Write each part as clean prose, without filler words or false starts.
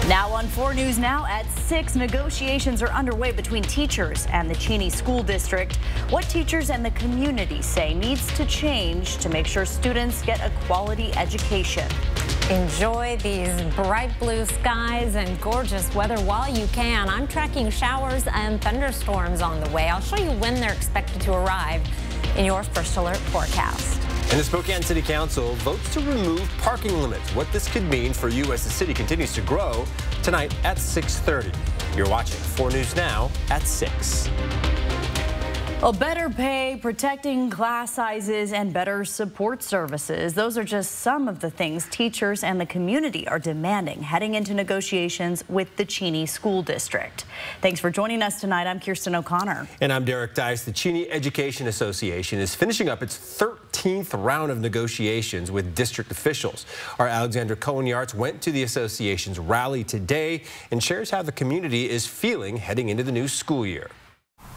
Now on 4 News Now at 6, negotiations are underway between teachers and the Cheney School District. What teachers and the community say needs to change to make sure students get a quality education. Enjoy these bright blue skies and gorgeous weather while you can. I'm tracking showers and thunderstorms on the way. I'll show you when they're expected to arrive in your First Alert forecast. And the Spokane City Council votes to remove parking limits. What this could mean for you as the city continues to grow tonight at 6:30. You're watching 4 News Now at 6. Well, better pay, protecting class sizes, and better support services. Those are just some of the things teachers and the community are demanding heading into negotiations with the Cheney School District. Thanks for joining us tonight. I'm Kirsten O'Connor. And I'm Derek Dice. The Cheney Education Association is finishing up its 13th round of negotiations with district officials. Our Alexandra Cohen-Yarts went to the association's rally today and shares how the community is feeling heading into the new school year.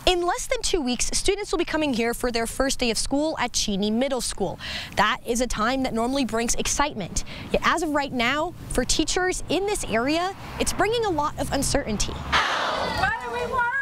In less than 2 weeks, students will be coming here for their first day of school at Cheney Middle School. That is a time that normally brings excitement. Yet as of right now, for teachers in this area, it's bringing a lot of uncertainty. What do we want?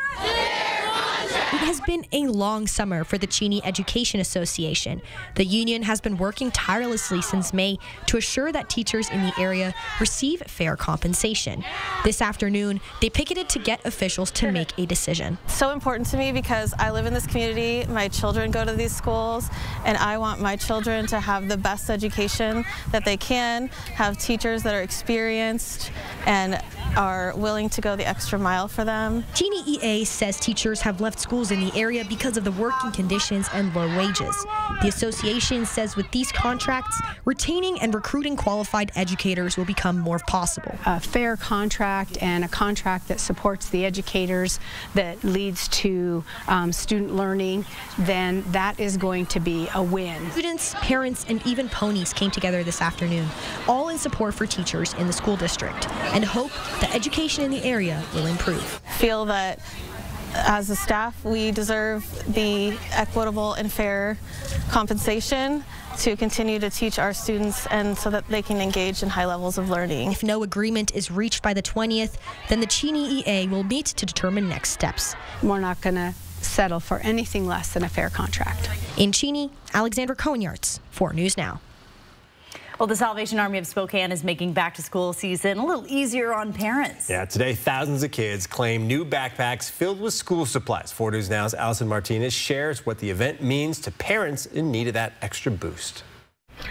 It has been a long summer for the Cheney Education Association. The union has been working tirelessly since May to assure that teachers in the area receive fair compensation. This afternoon, they picketed to get officials to make a decision. It's so important to me because I live in this community, my children go to these schools, and I want my children to have the best education that they can, have teachers that are experienced and are willing to go the extra mile for them. Cheney EA says teachers have left schools in the area because of the working conditions and low wages. The association says with these contracts, retaining and recruiting qualified educators will become more possible. A fair contract and a contract that supports the educators, that leads to student learning, then that is going to be a win. Students, parents, and even ponies came together this afternoon, all in support for teachers in the school district, and hope that education in the area will improve. Feel that as a staff, we deserve the equitable and fair compensation to continue to teach our students and so that they can engage in high levels of learning. If no agreement is reached by the 20th, then the Cheney EA will meet to determine next steps. We're not going to settle for anything less than a fair contract. In Cheney, Alexandra Cohen-Yarts, 4 News Now. Well, the Salvation Army of Spokane is making back-to-school season a little easier on parents. Yeah, today thousands of kids claim new backpacks filled with school supplies. 4 News Now's Allison Martinez shares what the event means to parents in need of that extra boost.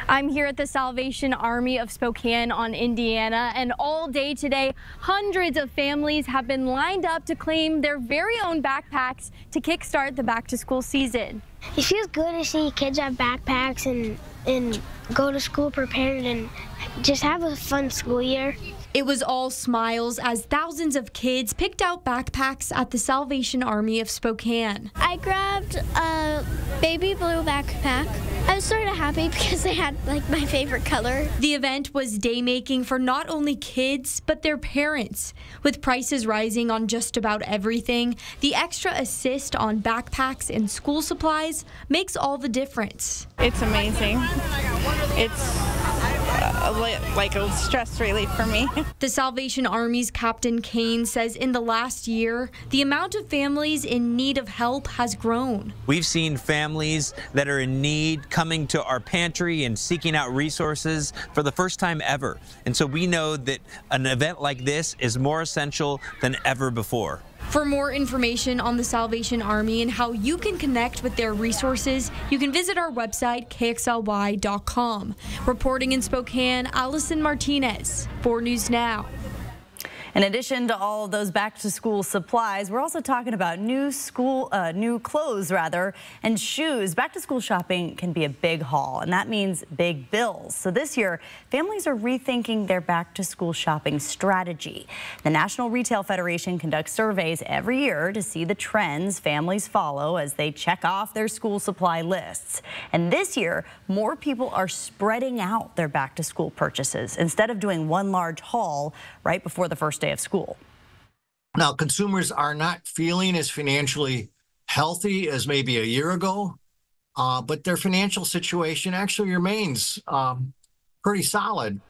I'm here at the Salvation Army of Spokane on Indiana, and all day today, hundreds of families have been lined up to claim their very own backpacks to kickstart the back-to-school season. It feels good to see kids have backpacks and go to school prepared and just have a fun school year. It was all smiles as thousands of kids picked out backpacks at the Salvation Army of Spokane. I grabbed a baby blue backpack. I was sort of happy because they had like my favorite color. The event was day-making for not only kids, but their parents. With prices rising on just about everything, the extra assist on backpacks and school supplies makes all the difference. It's amazing. It's like a stress relief for me. The Salvation Army's Captain Kane says in the last year, the amount of families in need of help has grown. We've seen families that are in need coming to our pantry and seeking out resources for the first time ever. And so we know that an event like this is more essential than ever before. For more information on the Salvation Army and how you can connect with their resources, you can visit our website, KXLY.com. Reporting in Spokane, Allison Martinez, 4 News Now. In addition to all of those back-to-school supplies, we're also talking about new clothes, and shoes. Back-to-school shopping can be a big haul, and that means big bills. So this year, families are rethinking their back-to-school shopping strategy. The National Retail Federation conducts surveys every year to see the trends families follow as they check off their school supply lists. And this year, more people are spreading out their back-to-school purchases instead of doing one large haul right before the first day of school. Now, consumers are not feeling as financially healthy as maybe a year ago, but their financial situation actually remains pretty solid.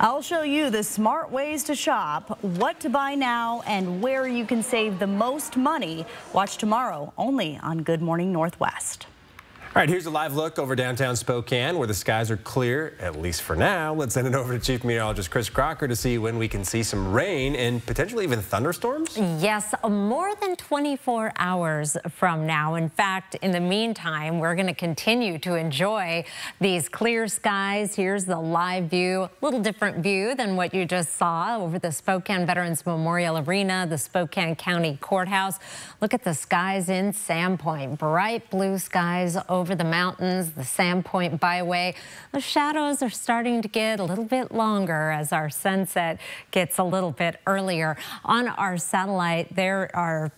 I'll show you the smart ways to shop, what to buy now, and where you can save the most money. Watch tomorrow only on Good Morning Northwest. All right, here's a live look over downtown Spokane where the skies are clear, at least for now. Let's send it over to Chief Meteorologist Chris Crocker to see when we can see some rain and potentially even thunderstorms. Yes, more than 24 hours from now. In fact, in the meantime, we're going to continue to enjoy these clear skies. Here's the live view, a little different view than what you just saw over the Spokane Veterans Memorial Arena, the Spokane County Courthouse. Look at the skies in Sandpoint, bright blue skies over the mountains, the Sandpoint Byway. The shadows are starting to get a little bit longer as our sunset gets a little bit earlier. On our satellite, there are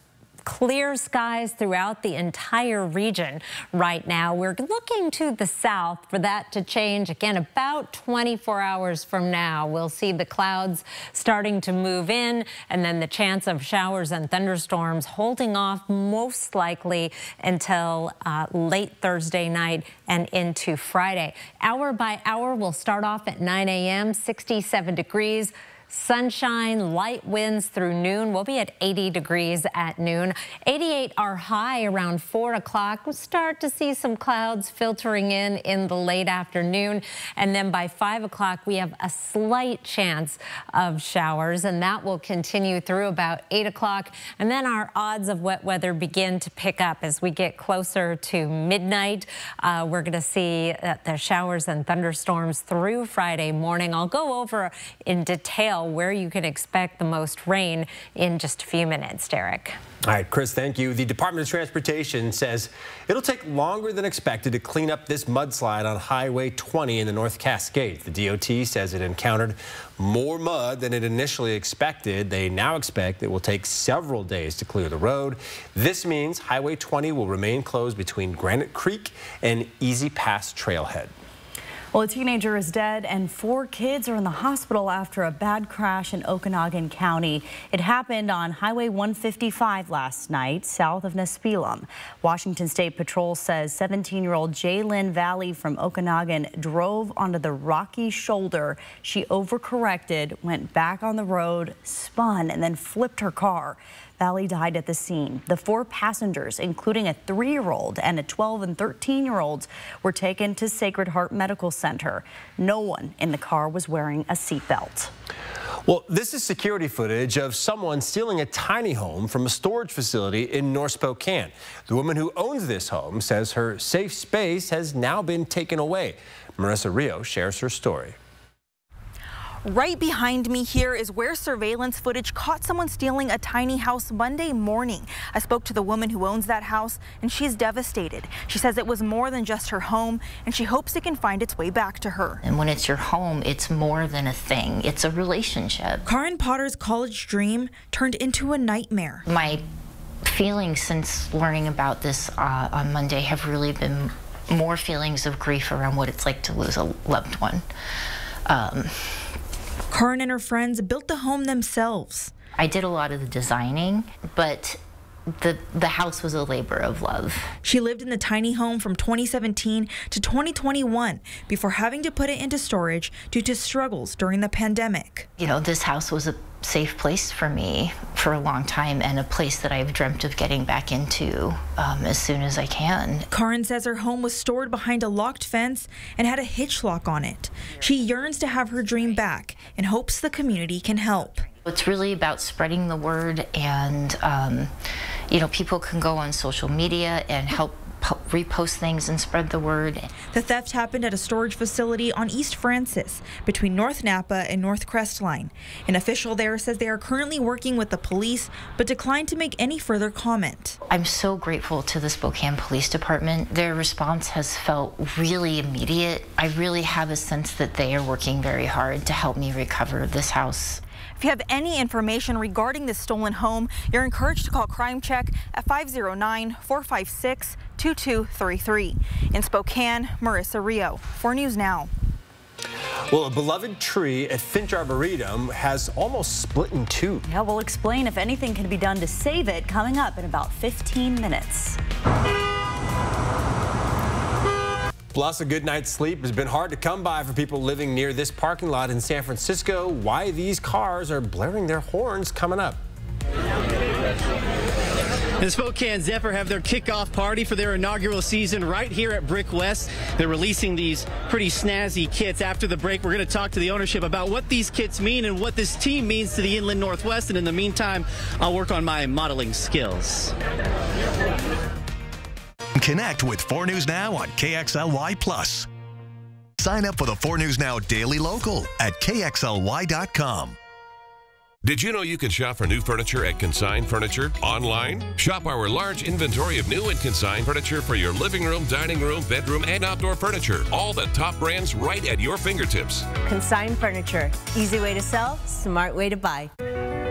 clear skies throughout the entire region right now. We're looking to the south for that to change again about 24 hours from now. We'll see the clouds starting to move in, and then the chance of showers and thunderstorms holding off most likely until late Thursday night and into Friday. Hour by hour, we'll start off at 9 a.m., 67 degrees. Sunshine, light winds through noon. We'll be at 80 degrees at noon. 88 our high around 4 o'clock. We'll start to see some clouds filtering in the late afternoon. And then by 5 o'clock, we have a slight chance of showers, and that will continue through about 8 o'clock. And then our odds of wet weather begin to pick up as we get closer to midnight. We're going to see the showers and thunderstorms through Friday morning. I'll go over in detail where you can expect the most rain in just a few minutes, Derek. All right, Chris, thank you. The Department of Transportation says it'll take longer than expected to clean up this mudslide on Highway 20 in the North Cascades. The DOT says it encountered more mud than it initially expected. They now expect it will take several days to clear the road. This means Highway 20 will remain closed between Granite Creek and Easy Pass Trailhead. Well, a teenager is dead and 4 kids are in the hospital after a bad crash in Okanogan County. It happened on Highway 155 last night, south of Nespelem. Washington State Patrol says 17-year-old Jaylyn Valley from Okanogan drove onto the rocky shoulder. She overcorrected, went back on the road, spun, and then flipped her car. Valley died at the scene. The 4 passengers, including a 3-year-old and a 12 and 13-year-old, were taken to Sacred Heart Medical Center. No one in the car was wearing a seatbelt. Well, this is security footage of someone stealing a tiny home from a storage facility in North Spokane. The woman who owns this home says her safe space has now been taken away. Marissa Rio shares her story. Right behind me here is where surveillance footage caught someone stealing a tiny house Monday morning. I spoke to the woman who owns that house, and she's devastated. She says it was more than just her home, and she hopes it can find its way back to her. And when it's your home, it's more than a thing. It's a relationship. Karen Potter's college dream turned into a nightmare. My feelings since learning about this on Monday have really been more feelings of grief around what it's like to lose a loved one. Karen and her friends built the home themselves. I did a lot of the designing, but the house was a labor of love. She lived in the tiny home from 2017 to 2021 before having to put it into storage due to struggles during the pandemic. You know, this house was a safe place for me for a long time and a place that I've dreamt of getting back into as soon as I can. Karen says her home was stored behind a locked fence and had a hitch lock on it. She yearns to have her dream back and hopes the community can help. It's really about spreading the word, and you know, people can go on social media and help repost things and spread the word. The theft happened at a storage facility on East Francis between North Napa and North Crestline. An official there says they are currently working with the police but declined to make any further comment. I'm so grateful to the Spokane Police Department. Their response has felt really immediate. I really have a sense that they are working very hard to help me recover this house. If you have any information regarding this stolen home, you're encouraged to call Crime Check at 509-456-2233. In Spokane, Marissa Rio, 4 News Now. Well, a beloved tree at Finch Arboretum has almost split in two. Yeah, we'll explain if anything can be done to save it coming up in about 15 minutes. Plus, a good night's sleep has been hard to come by for people living near this parking lot in San Francisco. Why these cars are blaring their horns coming up. The Spokane Zephyr have their kickoff party for their inaugural season right here at Brick West. They're releasing these pretty snazzy kits. After the break, we're going to talk to the ownership about what these kits mean and what this team means to the Inland Northwest. And in the meantime, I'll work on my modeling skills. Connect with 4 News Now on KXLY+. Sign up for the 4 News Now Daily Local at KXLY.com. Did you know you can shop for new furniture at Consign Furniture online? Shop our large inventory of new and consigned furniture for your living room, dining room, bedroom, and outdoor furniture. All the top brands right at your fingertips. Consign Furniture. Easy way to sell, smart way to buy.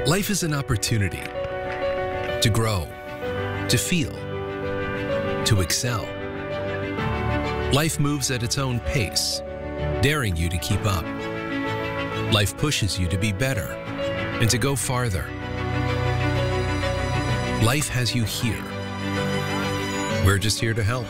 Life is an opportunity to grow, to feel, to excel. Life moves at its own pace, daring you to keep up. Life pushes you to be better and to go farther. Life has you here. We're just here to help.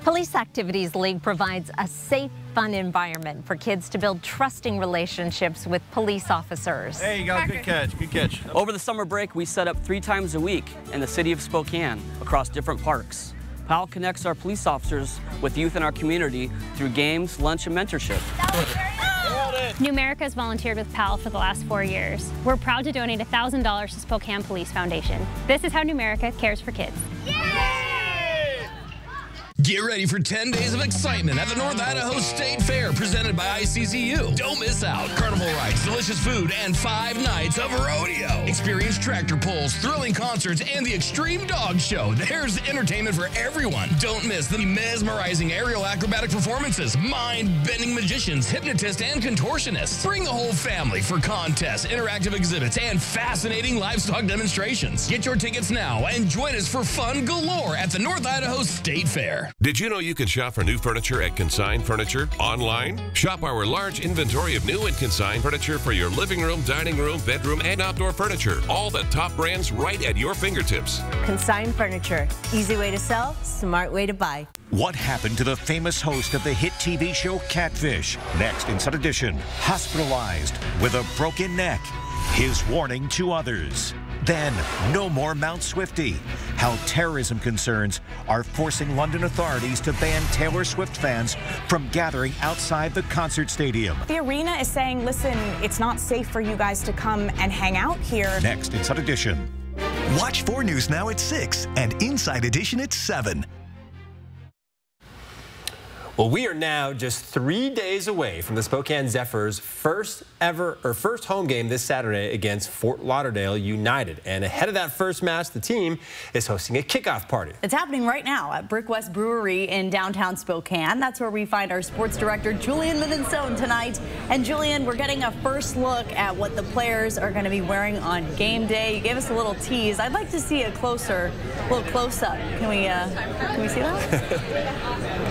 Police Activities League provides a safe, fun environment for kids to build trusting relationships with police officers. There you go, good catch, good catch. Over the summer break, we set up 3 times a week in the city of Spokane across different parks. PAL connects our police officers with youth in our community through games, lunch, and mentorship. Numerica has volunteered with PAL for the last 4 years. We're proud to donate $1,000 to Spokane Police Foundation. This is how Numerica cares for kids. Get ready for 10 days of excitement at the North Idaho State Fair presented by ICCU. Don't miss out. Carnival rides, delicious food, and 5 nights of rodeo. Experience tractor pulls, thrilling concerts, and the Extreme Dog Show. There's entertainment for everyone. Don't miss the mesmerizing aerial acrobatic performances, mind-bending magicians, hypnotists, and contortionists. Bring the whole family for contests, interactive exhibits, and fascinating livestock demonstrations. Get your tickets now and join us for fun galore at the North Idaho State Fair. Did you know you can shop for new furniture at Consign Furniture online? Shop our large inventory of new and consigned furniture for your living room, dining room, bedroom, and outdoor furniture. All the top brands right at your fingertips. Consign Furniture. Easy way to sell, smart way to buy. What happened to the famous host of the hit TV show Catfish? Next Inside Edition, hospitalized with a broken neck. His warning to others. Then, no more Mount Swiftie. How terrorism concerns are forcing London authorities to ban Taylor Swift fans from gathering outside the concert stadium. The arena is saying, listen, it's not safe for you guys to come and hang out here. Next Inside Edition. Watch 4 News Now at 6 and Inside Edition at 7. Well, we are now just 3 days away from the Spokane Zephyr's first home game this Saturday against Fort Lauderdale United. And ahead of that first match, the team is hosting a kickoff party. It's happening right now at Brick West Brewery in downtown Spokane. That's where we find our sports director, Julian Minensone, tonight. And Julian, we're getting a first look at what the players are going to be wearing on game day. You gave us a little tease. I'd like to see a little close-up. Can we see that?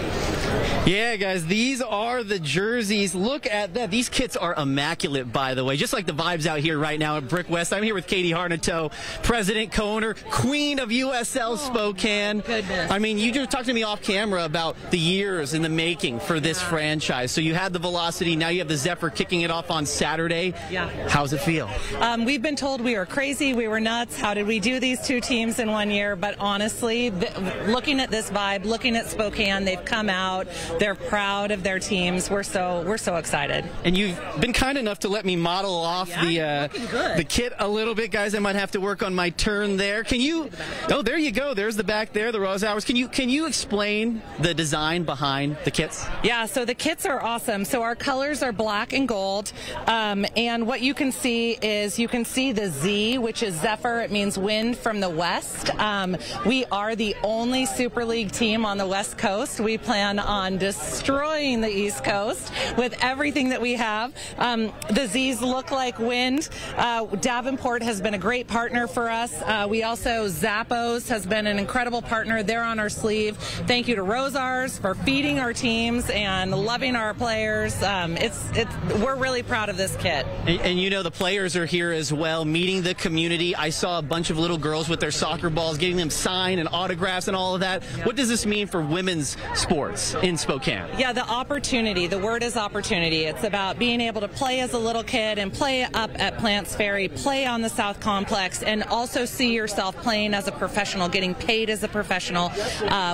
Yeah, guys, these are the jerseys. Look at that. These kits are immaculate, by the way, just like the vibes out here right now at Brick West. I'm here with Katie Harnato, president, co-owner, queen of USL Spokane. Goodness. I mean, you just talked to me off camera about the years in the making for this franchise. So you had the Velocity, now you have the Zephyr kicking it off on Saturday. Yeah. How's it feel? We've been told we were crazy, we were nuts. How did we do these 2 teams in 1 year? But honestly, looking at this vibe, looking at Spokane, they've come out. They're proud of their teams. We're so excited. And you've been kind enough to let me model off the kit a little bit, guys. I might have to work on my turn there. Can you? Oh, there you go. There's the back there, the Rose Hours. Can you explain the design behind the kits? Yeah. So the kits are awesome. So our colors are black and gold, and what you can see is the Z, which is Zephyr. It means wind from the west. We are the only Super League team on the West Coast. We plan on on destroying the East Coast with everything that we have. The Z's look like wind. Davenport has been a great partner for us. We also, Zappos has been an incredible partner. They're on our sleeve. Thank you to Rosars for feeding our teams and loving our players. We're really proud of this kit. And you know, the players are here as well, meeting the community. I saw a bunch of little girls with their soccer balls, getting them signed and autographs and all of that. Yep. What does this mean for women's sports in Spokane? Yeah, the opportunity. The word is opportunity. It's about being able to play as a little kid and play up at Plants Ferry, play on the South Complex, and also see yourself playing as a professional, getting paid as a professional.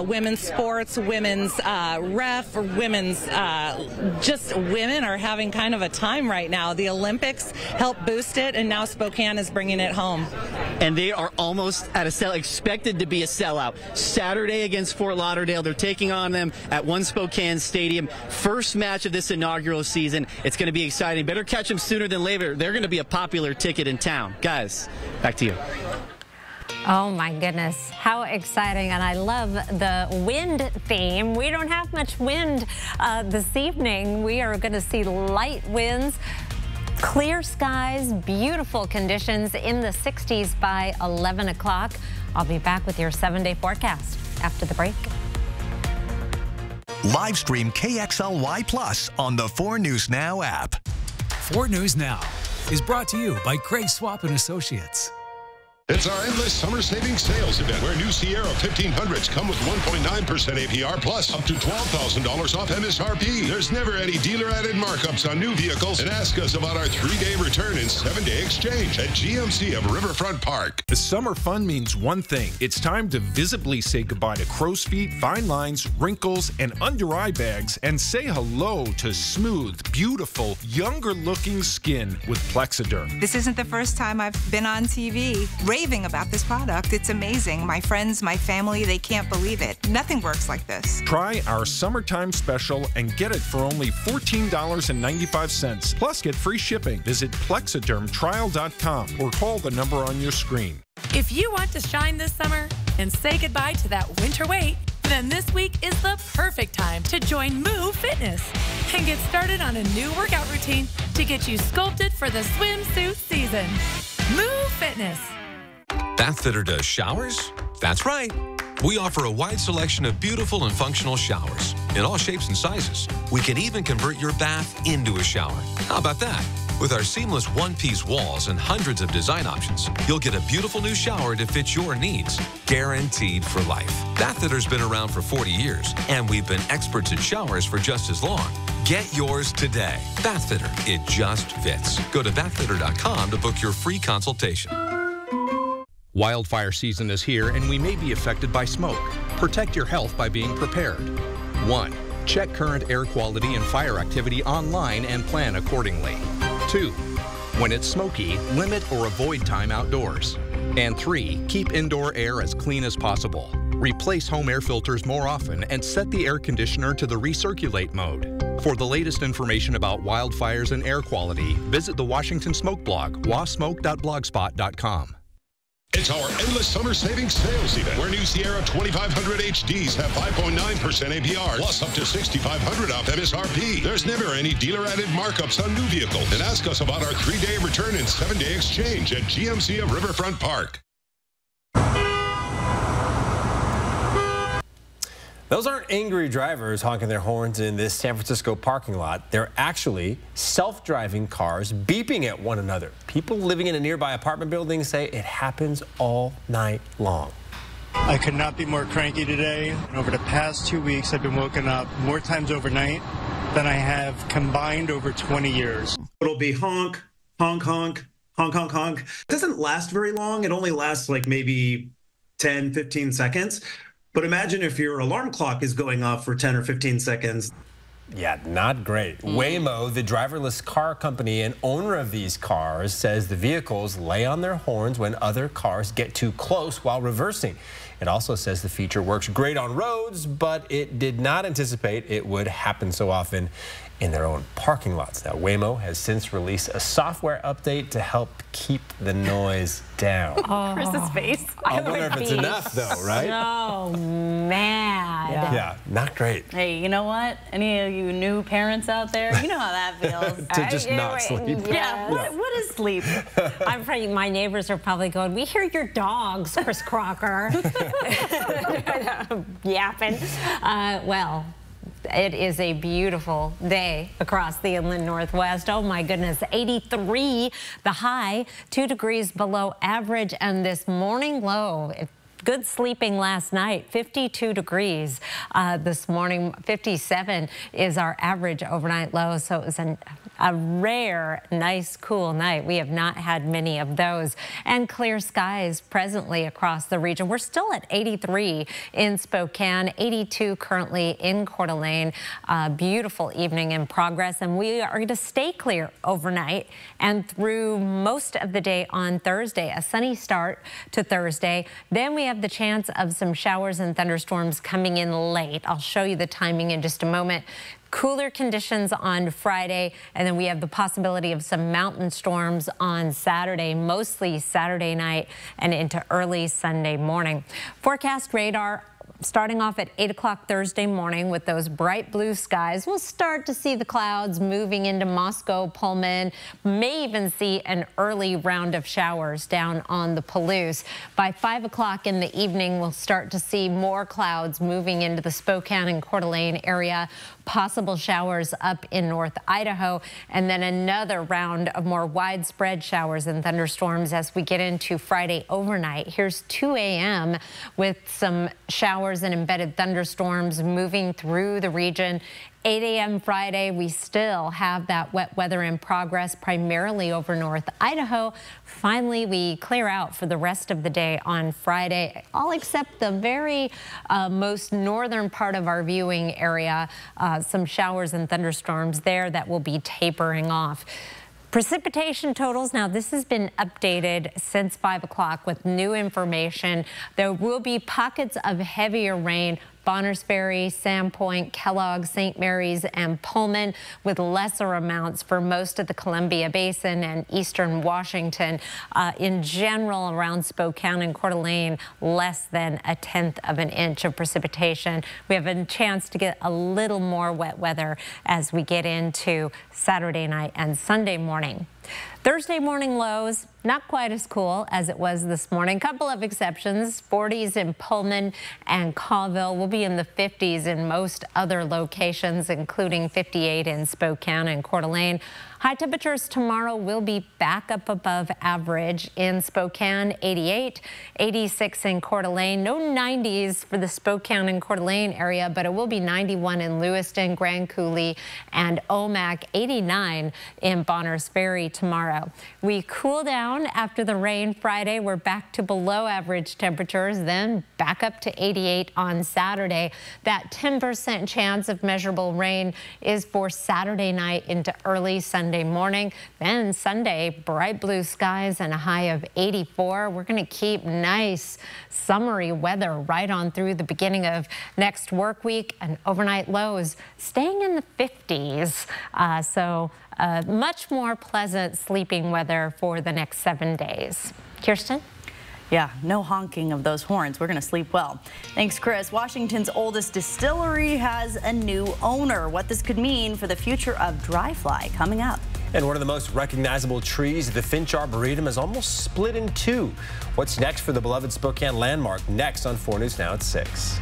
Women's sports, women's ref, women's just women are having kind of a time right now. The Olympics helped boost it, and now Spokane is bringing it home. And they are almost at a sell, expected to be a sellout. Saturday against Fort Lauderdale. They're taking on them at One Spokane Stadium. First match of this inaugural season. It's going to be exciting. Better catch them sooner than later. They're going to be a popular ticket in town. Guys, back to you. Oh my goodness, how exciting. And I love the wind theme. We don't have much wind this evening. We are going to see light winds, clear skies, beautiful conditions in the 60s by 11 o'clock. I'll be back with your 7-day forecast after the break. Live stream KXLY Plus on the 4 News Now app. 4 News Now is brought to you by Craig Swap & Associates. It's our endless summer savings sales event where new Sierra 1500s come with 1.9% APR plus up to $12,000 off MSRP. There's never any dealer-added markups on new vehicles. And ask us about our 3-day return and 7-day exchange at GMC of Riverfront Park. The summer fun means one thing. It's time to visibly say goodbye to crow's feet, fine lines, wrinkles, and under-eye bags, and say hello to smooth, beautiful, younger-looking skin with Plexiderm. This isn't the first time I've been on TV raving about this product. It's amazing. My friends, my family, they can't believe it. Nothing works like this. Try our summertime special and get it for only $14.95. Plus, get free shipping. Visit plexidermtrial.com or call the number on your screen. If you want to shine this summer and say goodbye to that winter weight, then this week is the perfect time to join Move Fitness and get started on a new workout routine to get you sculpted for the swimsuit season. Move Fitness. Bathfitter does showers? That's right. We offer a wide selection of beautiful and functional showers in all shapes and sizes. We can even convert your bath into a shower. How about that? With our seamless one-piece walls and hundreds of design options, you'll get a beautiful new shower to fit your needs, guaranteed for life. Bathfitter's been around for 40 years, and we've been experts at showers for just as long. Get yours today. Bathfitter, it just fits. Go to bathfitter.com to book your free consultation. Wildfire season is here, and we may be affected by smoke. Protect your health by being prepared. 1. Check current air quality and fire activity online and plan accordingly. 2. When it's smoky, limit or avoid time outdoors. And 3. Keep indoor air as clean as possible. Replace home air filters more often and set the air conditioner to the recirculate mode. For the latest information about wildfires and air quality, visit the Washington Smoke blog, wasmoke.blogspot.com. It's our endless summer savings sales event where new Sierra 2500 HDs have 5.9% APR plus up to $6,500 off MSRP. There's never any dealer-added markups on new vehicles. And ask us about our 3-day return and 7-day exchange at GMC of Riverfront Park. Those aren't angry drivers honking their horns in this San Francisco parking lot. They're actually self-driving cars beeping at one another. People living in a nearby apartment building say it happens all night long. I could not be more cranky today. Over the past 2 weeks, I've been woken up more times overnight than I have combined over 20 years. It'll be honk, honk, honk, honk, honk, honk. It doesn't last very long. It only lasts like maybe 10, 15 seconds. But imagine if your alarm clock is going off for 10 or 15 seconds. Yeah, not great. Waymo, the driverless car company and owner of these cars, says the vehicles lay on their horns when other cars get too close while reversing. It also says the feature works great on roads, but it did not anticipate it would happen so often in their own parking lots. Now, Waymo has since released a software update to help keep the noise down. Chris's face. I wonder if it's enough, though, right? So mad. Yeah, not great. Hey, you know what? Any of you new parents out there, you know how that feels. To just not sleep. Yeah, what is sleep? I'm afraid my neighbors are probably going, we hear your dogs, Chris Crocker. Yapping. Well, it is a beautiful day across the inland Northwest. Oh my goodness, 83 the high, 2 degrees below average, and this morning low. Good sleeping last night, 52 degrees this morning. 57 is our average overnight low, so it was a rare, nice, cool night. We have not had many of those. And clear skies presently across the region. We're still at 83 in Spokane, 82 currently in Coeur d'Alene. Beautiful evening in progress, and we are going to stay clear overnight and through most of the day on Thursday. A sunny start to Thursday. Then we have the chance of some showers and thunderstorms coming in late. I'll show you the timing in just a moment. Cooler conditions on Friday, and then we have the possibility of some mountain storms on Saturday, mostly Saturday night and into early Sunday morning. Forecast radar starting off at 8 o'clock Thursday morning with those bright blue skies. We'll start to see the clouds moving into Moscow, Pullman, may even see an early round of showers down on the Palouse. By 5 o'clock in the evening, we'll start to see more clouds moving into the Spokane and Coeur d'Alene area, possible showers up in North Idaho, and then another round of more widespread showers and thunderstorms as we get into Friday overnight. Here's 2 a.m. with some showers and embedded thunderstorms moving through the region. 8 a.m. Friday, we still have that wet weather in progress, primarily over North Idaho. Finally, we clear out for the rest of the day on Friday, all except the very most northern part of our viewing area. Some showers and thunderstorms there that will be tapering off. Precipitation totals, now this has been updated since 5 o'clock with new information. There will be pockets of heavier rain, Bonners Ferry, Sandpoint, Kellogg, St. Mary's, and Pullman, with lesser amounts for most of the Columbia Basin and eastern Washington. In general, around Spokane and Coeur d'Alene, less than 1/10 of an inch of precipitation. We have a chance to get a little more wet weather as we get into Saturday night and Sunday morning. Thursday morning lows, not quite as cool as it was this morning. Couple of exceptions, 40s in Pullman and Colville. We'll be in the 50s in most other locations, including 58 in Spokane and Coeur d'Alene. High temperatures tomorrow will be back up above average in Spokane, 88, 86 in Coeur d'Alene. No 90s for the Spokane and Coeur d'Alene area, but it will be 91 in Lewiston, Grand Coulee, and Omak, 89 in Bonners Ferry tomorrow. We cool down after the rain Friday. We're back to below average temperatures, then back up to 88 on Saturday. That 10% chance of measurable rain is for Saturday night into early Sunday morning. Then Sunday, bright blue skies and a high of 84. We're going to keep nice summery weather right on through the beginning of next work week, and overnight lows staying in the 50s. Much more pleasant sleeping weather for the next 7 days. Kirsten? Yeah, no honking of those horns. We're going to sleep well. Thanks, Chris. Washington's oldest distillery has a new owner. What this could mean for the future of dry fly coming up. And one of the most recognizable trees, the Finch Arboretum, is almost split in two. What's next for the beloved Spokane landmark? Next on 4 News Now at 6.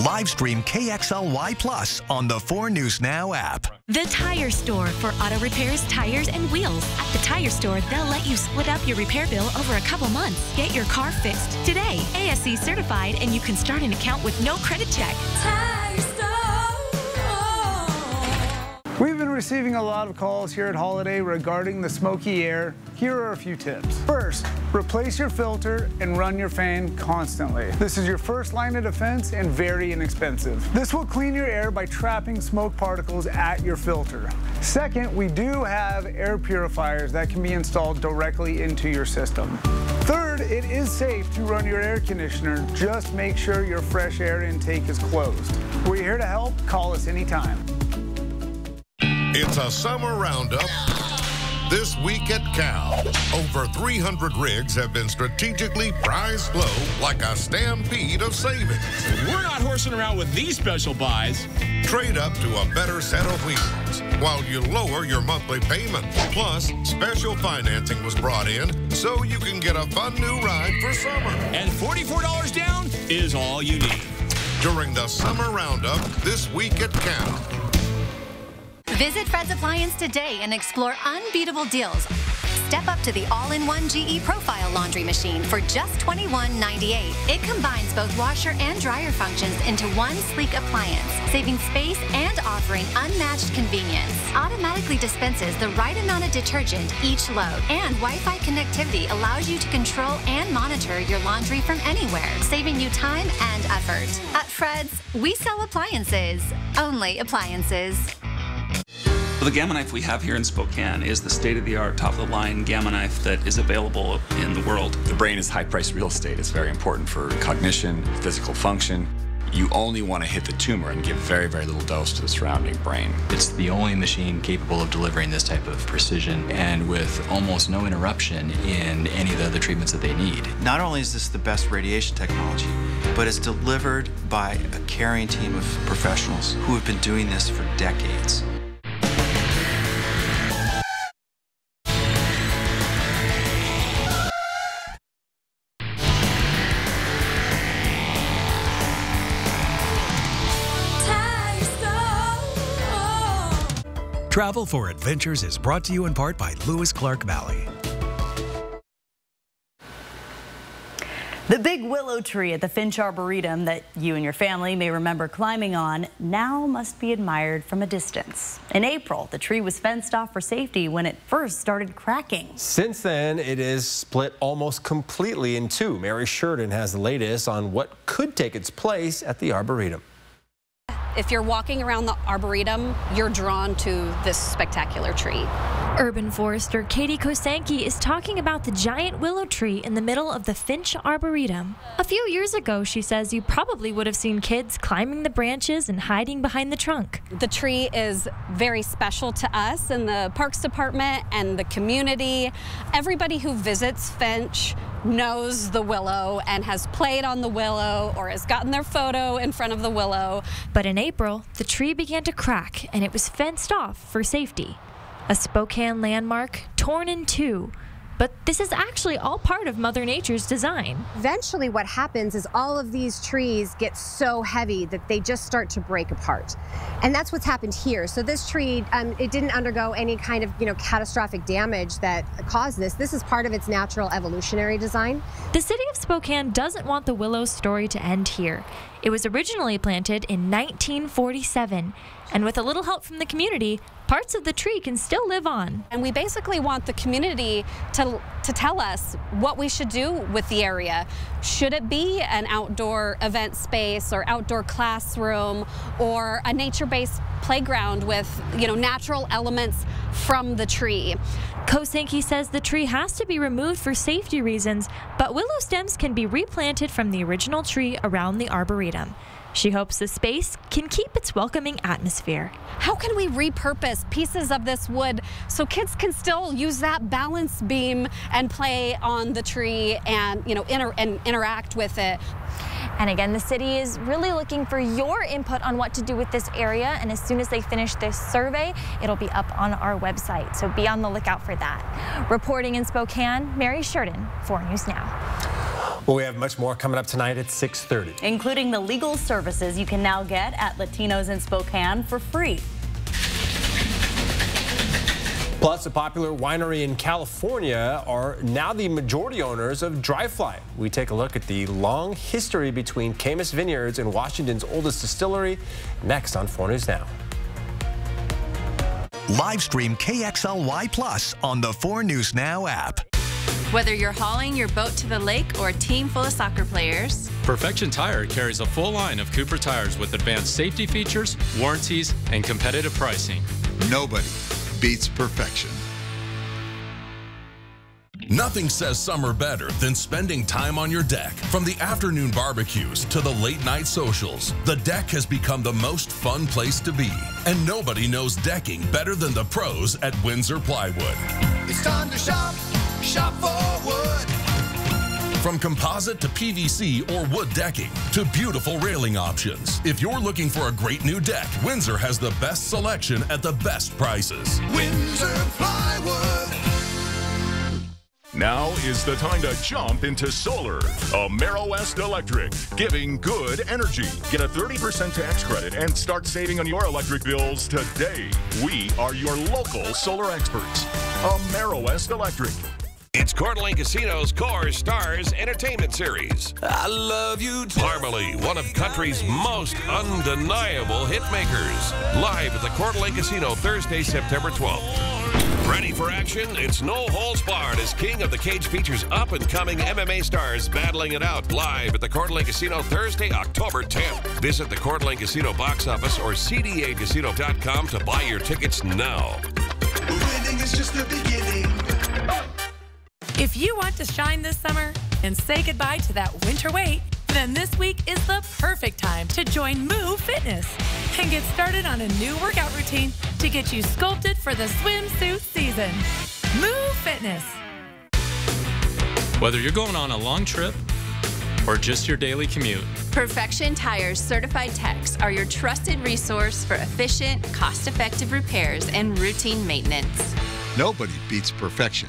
Live stream KXLY Plus on the 4 News Now app. The Tire Store for auto repairs, tires, and wheels. At the Tire Store, they'll let you split up your repair bill over a couple months. Get your car fixed today. ASC certified, and you can start an account with no credit check. Tire Store. We've been receiving a lot of calls here at Holiday regarding the smoky air. Here are a few tips. First, replace your filter and run your fan constantly. This is your first line of defense and very inexpensive. This will clean your air by trapping smoke particles at your filter. Second, we do have air purifiers that can be installed directly into your system. Third, it is safe to run your air conditioner. Just make sure your fresh air intake is closed. We're here to help. Call us anytime. It's a summer roundup this week at Cal. Over 300 rigs have been strategically priced low like a stampede of savings. We're not horsing around with these special buys. Trade up to a better set of wheels while you lower your monthly payment. Plus, special financing was brought in so you can get a fun new ride for summer. And $44 down is all you need. During the summer roundup this week at Cal. Visit Fred's Appliance today and explore unbeatable deals. Step up to the all-in-one GE Profile laundry machine for just $21.98. It combines both washer and dryer functions into one sleek appliance, saving space and offering unmatched convenience. Automatically dispenses the right amount of detergent each load, and Wi-Fi connectivity allows you to control and monitor your laundry from anywhere, saving you time and effort. At Fred's, we sell appliances, only appliances. The Gamma knife we have here in Spokane is the state-of-the-art, top-of-the-line Gamma knife that is available in the world. The brain is high-priced real estate. It's very important for cognition, physical function. You only want to hit the tumor and give very, very little dose to the surrounding brain. It's the only machine capable of delivering this type of precision and with almost no interruption in any of the other treatments that they need. Not only is this the best radiation technology, but it's delivered by a caring team of professionals who have been doing this for decades. Travel for Adventures is brought to you in part by Lewis Clark Valley. The big willow tree at the Finch Arboretum that you and your family may remember climbing on now must be admired from a distance. In April, the tree was fenced off for safety when it first started cracking. Since then, it is split almost completely in two. Mary Sheridan has the latest on what could take its place at the Arboretum. If you're walking around the Arboretum, you're drawn to this spectacular tree. Urban forester Katie Kosanke is talking about the giant willow tree in the middle of the Finch Arboretum. A few years ago, she says you probably would have seen kids climbing the branches and hiding behind the trunk. The tree is very special to us in the Parks Department and the community. Everybody who visits Finch knows the willow and has played on the willow or has gotten their photo in front of the willow. But in April, the tree began to crack and it was fenced off for safety. A Spokane landmark torn in two. But this is actually all part of Mother Nature's design. Eventually what happens is all of these trees get so heavy that they just start to break apart. And that's what's happened here. So this tree, it didn't undergo any kind of, catastrophic damage that caused this. This is part of its natural evolutionary design. The city of Spokane doesn't want the willow story to end here. It was originally planted in 1947, and with a little help from the community, parts of the tree can still live on. And we basically want the community to tell us what we should do with the area. Should it be an outdoor event space or outdoor classroom or a nature-based playground with, natural elements from the tree? Kosanke says the tree has to be removed for safety reasons, but willow stems can be replanted from the original tree around the Arboretum. She hopes the space can keep its welcoming atmosphere. How can we repurpose pieces of this wood so kids can still use that balance beam and play on the tree and, interact with it? And again, the city is really looking for your input on what to do with this area. And as soon as they finish this survey, it'll be up on our website. So be on the lookout for that. Reporting in Spokane, Mary Sheridan, 4 News Now. Well, we have much more coming up tonight at 6:30. Including the legal services you can now get at Latinos in Spokane for free. Plus, a popular winery in California are now the majority owners of Dry Fly. We take a look at the long history between Caymus Vineyards and Washington's oldest distillery next on 4 News Now. Live stream KXLY Plus on the 4 News Now app. Whether you're hauling your boat to the lake or a team full of soccer players, Perfection Tire carries a full line of Cooper tires with advanced safety features, warranties, and competitive pricing. Nobody beats perfection. Nothing says summer better than spending time on your deck. From the afternoon barbecues to the late night socials, the deck has become the most fun place to be. And nobody knows decking better than the pros at Windsor Plywood. It's time to shop for wood. From composite to PVC or wood decking to beautiful railing options. If you're looking for a great new deck, Windsor has the best selection at the best prices. Windsor Plywood. Now is the time to jump into solar. AmeriWest Electric, giving good energy. Get a 30% tax credit and start saving on your electric bills today. We are your local solar experts. AmeriWest Electric. It's Coeur d'Alene Casino's Core Stars Entertainment Series. I love you, Parmalee, one of country's most undeniable hit makers. Live at the Coeur d'Alene Casino Thursday, September 12th. Ready for action? It's no holds barred as King of the Cage features up-and-coming MMA stars battling it out live at the Coeur d'Alene Casino Thursday, October 10th. Visit the Coeur d'Alene Casino box office or cdacasino.com to buy your tickets now. Winning is just the beginning. If you want to shine this summer and say goodbye to that winter weight, then this week is the perfect time to join Move Fitness and get started on a new workout routine to get you sculpted for the swimsuit season. Move Fitness. Whether you're going on a long trip or just your daily commute, Perfection Tires certified techs are your trusted resource for efficient, cost-effective repairs and routine maintenance. Nobody beats perfection.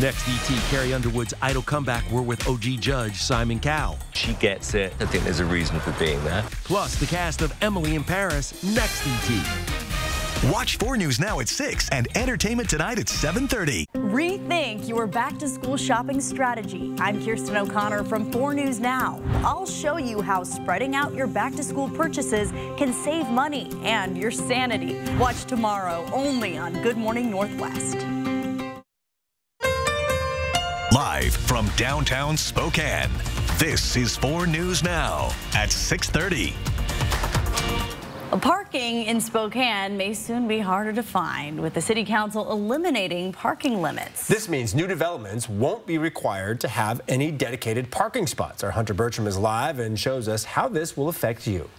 Next, ET Carrie Underwood's idol comeback, we're with OG judge Simon Cowell. She gets it. I think there's a reason for being there. Plus, the cast of Emily in Paris, next ET. Watch 4 News Now at 6 and Entertainment Tonight at 7:30. Rethink your back-to-school shopping strategy. I'm Kirsten O'Connor from 4 News Now. I'll show you how spreading out your back-to-school purchases can save money and your sanity. Watch tomorrow only on Good Morning Northwest. Live from downtown Spokane, this is 4 News Now at 6:30. Parking in Spokane may soon be harder to find, with the City Council eliminating parking limits. This means new developments won't be required to have any dedicated parking spots. Our Hunter Bertram is live and shows us how this will affect you.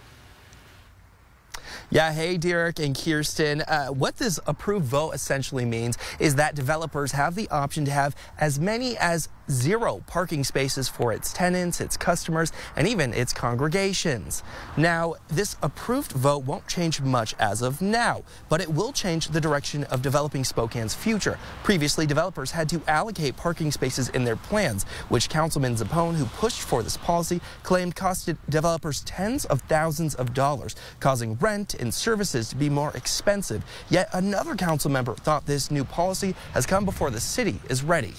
Yeah, hey, Derek and Kirsten. What this approved vote essentially means is that developers have the option to have as many as 0 parking spaces for its tenants, its customers, and even its congregations. Now, this approved vote won't change much as of now, but it will change the direction of developing Spokane's future. Previously, developers had to allocate parking spaces in their plans, which Councilman Zappone, who pushed for this policy, claimed costed developers tens of thousands of dollars, causing rent and services to be more expensive. Yet another council member thought this new policy has come before the city is ready.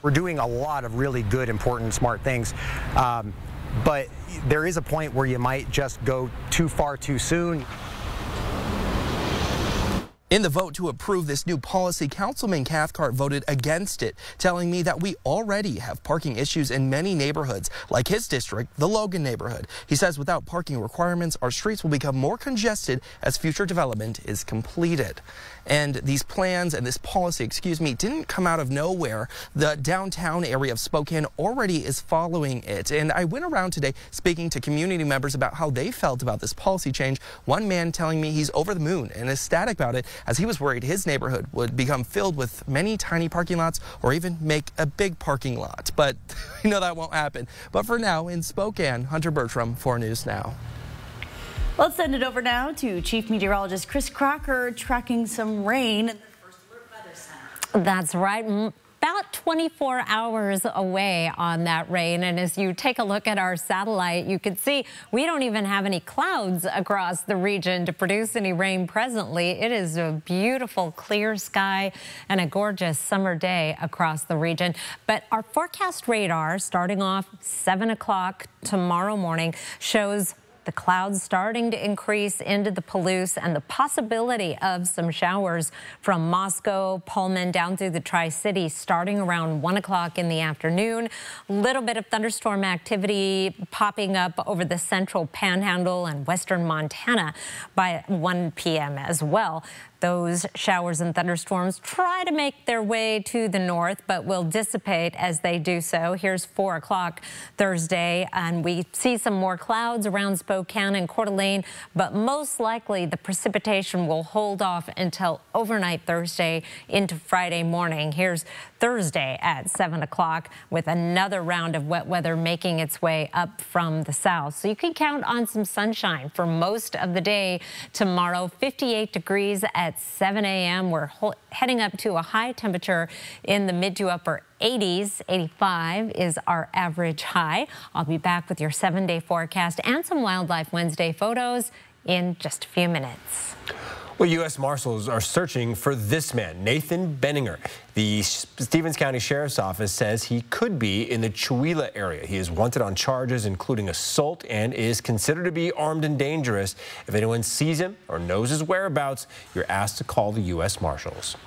We're doing a lot of really good, important, smart things, but there is a point where you might just go too far too soon. In the vote to approve this new policy, Councilman Cathcart voted against it, telling me that we already have parking issues in many neighborhoods, like his district, the Logan neighborhood. He says without parking requirements, our streets will become more congested as future development is completed. And these plans and this policy, didn't come out of nowhere. The downtown area of Spokane already is following it. And I went around today speaking to community members about how they felt about this policy change. One man telling me he's over the moon and ecstatic about it, as he was worried his neighborhood would become filled with many tiny parking lots or even make a big parking lot. But we know that won't happen. But for now, in Spokane, Hunter Bertram, 4 News Now. Let's send it over now to Chief Meteorologist Chris Crocker tracking some rain in the First Alert Weather Center. That's right. About 24 hours away on that rain. And as you take a look at our satellite, you can see we don't even have any clouds across the region to produce any rain presently. It is a beautiful clear sky and a gorgeous summer day across the region. But our forecast radar starting off 7 o'clock tomorrow morning shows the clouds starting to increase into the Palouse and the possibility of some showers from Moscow, Pullman down through the Tri-Cities starting around 1 o'clock in the afternoon. A little bit of thunderstorm activity popping up over the central Panhandle and western Montana by 1 p.m. as well. Those showers and thunderstorms try to make their way to the north, but will dissipate as they do so. Here's 4 o'clock Thursday, and we see some more clouds around Spokane and Coeur d'Alene, but most likely the precipitation will hold off until overnight Thursday into Friday morning. Here's Thursday at 7 o'clock with another round of wet weather making its way up from the south. So you can count on some sunshine for most of the day tomorrow. 58 degrees at 7 a.m. We're heading up to a high temperature in the mid to upper 80s. 85 is our average high. I'll be back with your 7-day forecast and some Wildlife Wednesday photos in just a few minutes. Well, U.S. Marshals are searching for this man, Nathan Benninger. The Stevens County Sheriff's Office says he could be in the Chewelah area. He is wanted on charges including assault and is considered to be armed and dangerous. If anyone sees him or knows his whereabouts, you're asked to call the U.S. Marshals.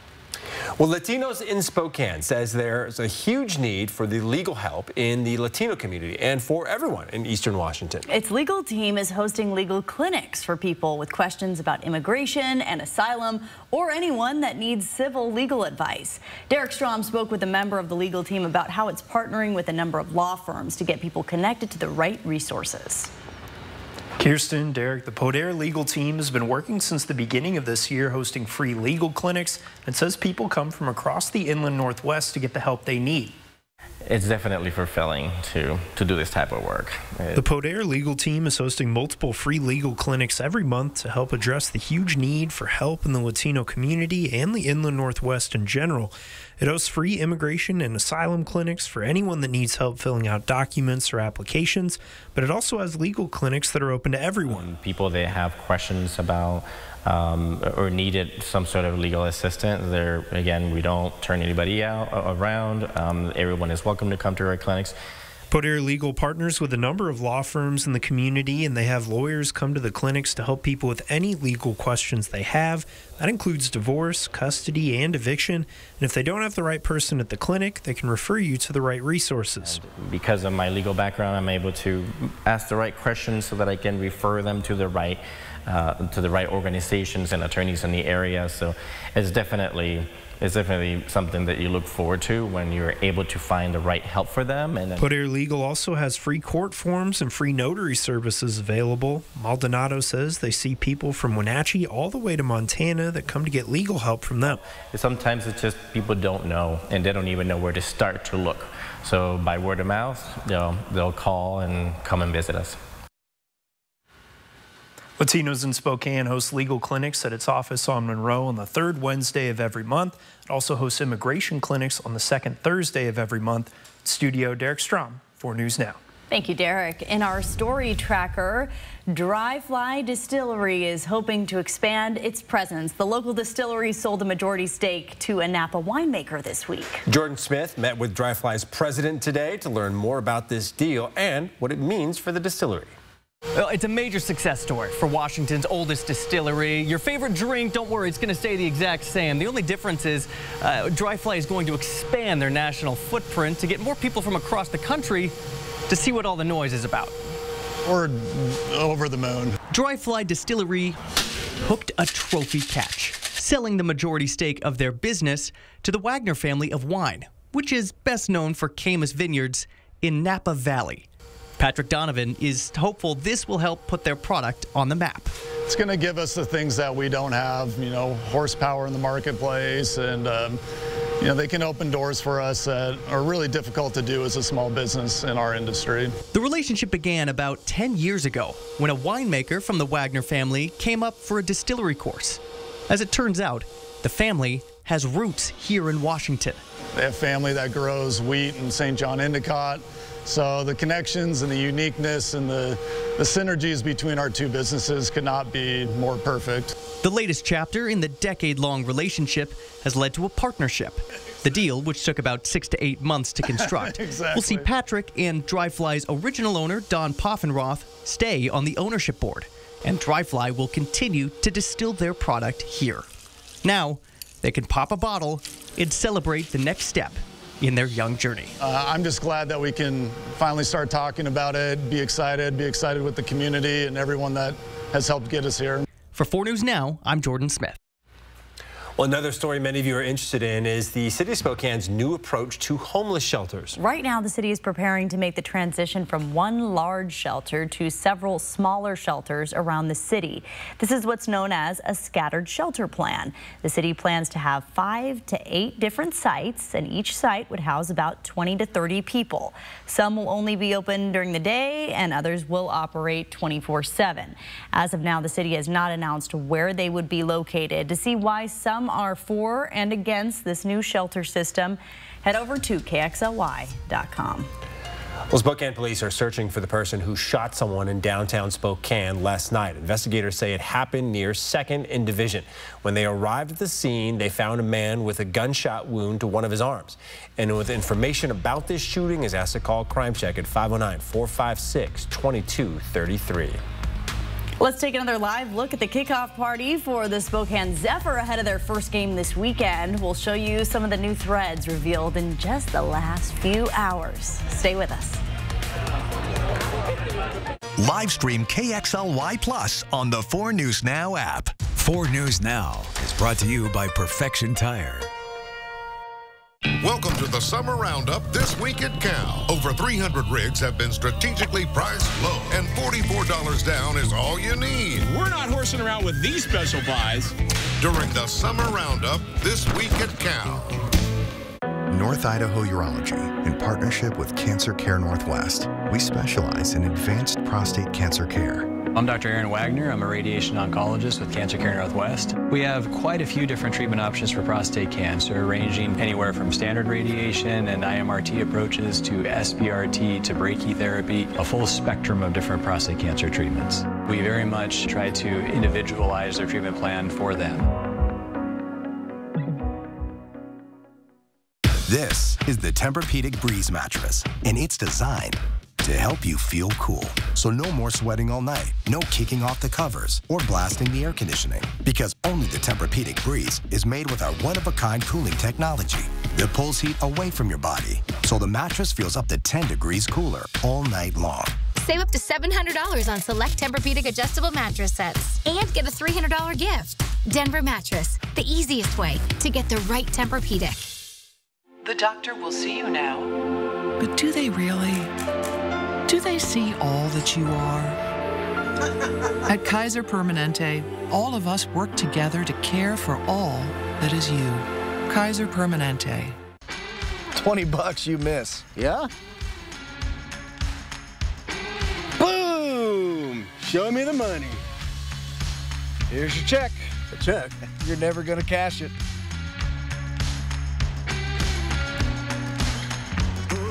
Well, Latinos in Spokane says there's a huge need for the legal help in the Latino community and for everyone in Eastern Washington. Its legal team is hosting legal clinics for people with questions about immigration and asylum or anyone that needs civil legal advice. Derek Strom spoke with a member of the legal team about how it's partnering with a number of law firms to get people connected to the right resources. Kirsten, Derek, the Poder legal team has been working since the beginning of this year, hosting free legal clinics, and says people come from across the inland Northwest to get the help they need. It's definitely fulfilling to do this type of work. The Poder legal team is hosting multiple free legal clinics every month to help address the huge need for help in the Latino community and the inland Northwest in general. It hosts free immigration and asylum clinics for anyone that needs help filling out documents or applications, but it also has legal clinics that are open to everyone. People that have questions about or needed some sort of legal assistance, again, we don't turn anybody around. Everyone is welcome to come to our clinics. Poder Legal partners with a number of law firms in the community, and they have lawyers come to the clinics to help people with any legal questions they have. That includes divorce, custody, and eviction. And if they don't have the right person at the clinic, they can refer you to the right resources. And because of my legal background, I'm able to ask the right questions so that I can refer them to the right organizations and attorneys in the area. So it's definitely something that you look forward to when you're able to find the right help for them. And Poder Legal also has free court forms and free notary services available. Maldonado says they see people from Wenatchee all the way to Montana that come to get legal help from them. Sometimes it's just people don't know, and they don't even know where to start to look. So by word of mouth, they'll call and come and visit us. Latinos in Spokane hosts legal clinics at its office on Monroe on the third Wednesday of every month. It also hosts immigration clinics on the second Thursday of every month. Studio Derek Strom, 4 News Now. Thank you, Derek. In our story tracker, Dry Fly Distillery is hoping to expand its presence. The local distillery sold a majority stake to a Napa winemaker this week. Jordan Smith met with Dry Fly's president today to learn more about this deal and what it means for the distillery. Well, it's a major success story for Washington's oldest distillery. Your favorite drink, don't worry, it's going to stay the exact same. The only difference is Dry Fly is going to expand their national footprint to get more people from across the country to see what all the noise is about. We're over the moon. Dry Fly Distillery hooked a trophy catch, selling the majority stake of their business to the Wagner family of wine, which is best known for Caymus Vineyards in Napa Valley. Patrick Donovan is hopeful this will help put their product on the map. It's going to give us the things that we don't have, horsepower in the marketplace, and they can open doors for us that are really difficult to do as a small business in our industry. The relationship began about 10 years ago when a winemaker from the Wagner family came up for a distillery course. As it turns out, the family has roots here in Washington. They have family that grows wheat in St. John Endicott. So the connections and the uniqueness and the synergies between our two businesses could not be more perfect. The latest chapter in the decade-long relationship has led to a partnership. The deal, which took about 6 to 8 months to construct, exactly. will see Patrick and Dry Fly's original owner, Don Poffenroth, stay on the ownership board, and Dry Fly will continue to distill their product here. Now, they can pop a bottle and celebrate the next step in their young journey. I'm just glad that we can finally start talking about it, be excited with the community and everyone that has helped get us here. For 4 News Now, I'm Jordan Smith. Well, another story many of you are interested in is the City of Spokane's new approach to homeless shelters. Right now, the city is preparing to make the transition from one large shelter to several smaller shelters around the city. This is what's known as a scattered shelter plan. The city plans to have 5 to 8 different sites, and each site would house about 20 to 30 people. Some will only be open during the day, and others will operate 24/7. As of now, the city has not announced where they would be located. To see why some are for and against this new shelter system, head over to KXLY.com. Well, Spokane police are searching for the person who shot someone in downtown Spokane last night. Investigators say it happened near 2nd and Division. When they arrived at the scene, they found a man with a gunshot wound to one of his arms. And with information about this shooting, is asked to call Crime Check at 509-456-2233. Let's take another live look at the kickoff party for the Spokane Zephyr ahead of their first game this weekend. We'll show you some of the new threads revealed in just the last few hours. Stay with us. Live stream KXLY Plus on the 4 News Now app. 4 News Now is brought to you by Perfection Tire. Welcome to the Summer Roundup this week at Cal. Over 300 rigs have been strategically priced low, and $44 down is all you need. We're not horsing around with these special buys. During the Summer Roundup this week at Cal. North Idaho Urology, in partnership with Cancer Care Northwest, we specialize in advanced prostate cancer care. I'm Dr. Aaron Wagner. I'm a radiation oncologist with Cancer Care Northwest. We have quite a few different treatment options for prostate cancer, ranging anywhere from standard radiation and IMRT approaches to SBRT to brachytherapy, a full spectrum of different prostate cancer treatments. We very much try to individualize their treatment plan for them. This is the Tempur-Pedic Breeze mattress, and it's designed to help you feel cool. So no more sweating all night, no kicking off the covers or blasting the air conditioning, because only the Tempur-Pedic Breeze is made with our one-of-a-kind cooling technology that pulls heat away from your body, so the mattress feels up to 10 degrees cooler all night long. Save up to $700 on select Tempur-Pedic adjustable mattress sets and get a $300 gift. Denver Mattress, the easiest way to get the right Tempur-Pedic. The doctor will see you now, but do they really? Do they see all that you are? At Kaiser Permanente, all of us work together to care for all that is you. Kaiser Permanente. $20 you miss, yeah? Boom! Show me the money. Here's your check. A check? You're never gonna cash it.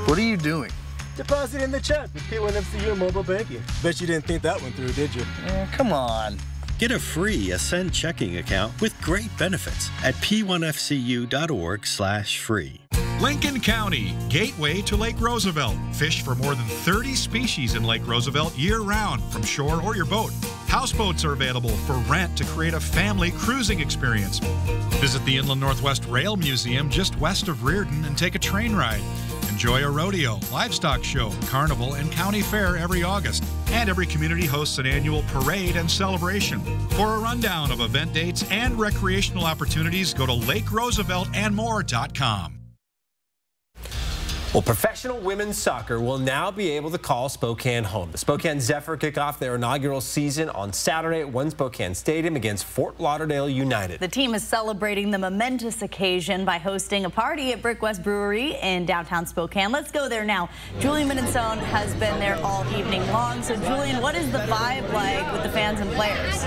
What are you doing? Depositing the check with P1FCU Mobile Banking. Bet you didn't think that one through, did you? Come on. Get a free Ascend checking account with great benefits at p1fcu.org/free. Lincoln County, gateway to Lake Roosevelt. Fish for more than 30 species in Lake Roosevelt year-round from shore or your boat. Houseboats are available for rent to create a family cruising experience. Visit the Inland Northwest Rail Museum just west of Reardon and take a train ride. Enjoy a rodeo, livestock show, carnival, and county fair every August. And every community hosts an annual parade and celebration. For a rundown of event dates and recreational opportunities, go to LakeRooseveltandmore.com. Well, professional women's soccer will now be able to call Spokane home. The Spokane Zephyr kick off their inaugural season on Saturday at One Spokane Stadium against Fort Lauderdale United. The team is celebrating the momentous occasion by hosting a party at Brick West Brewery in downtown Spokane. Let's go there now. Julian Minnesone has been there all evening long. So, Julian, what is the vibe like with the fans and players?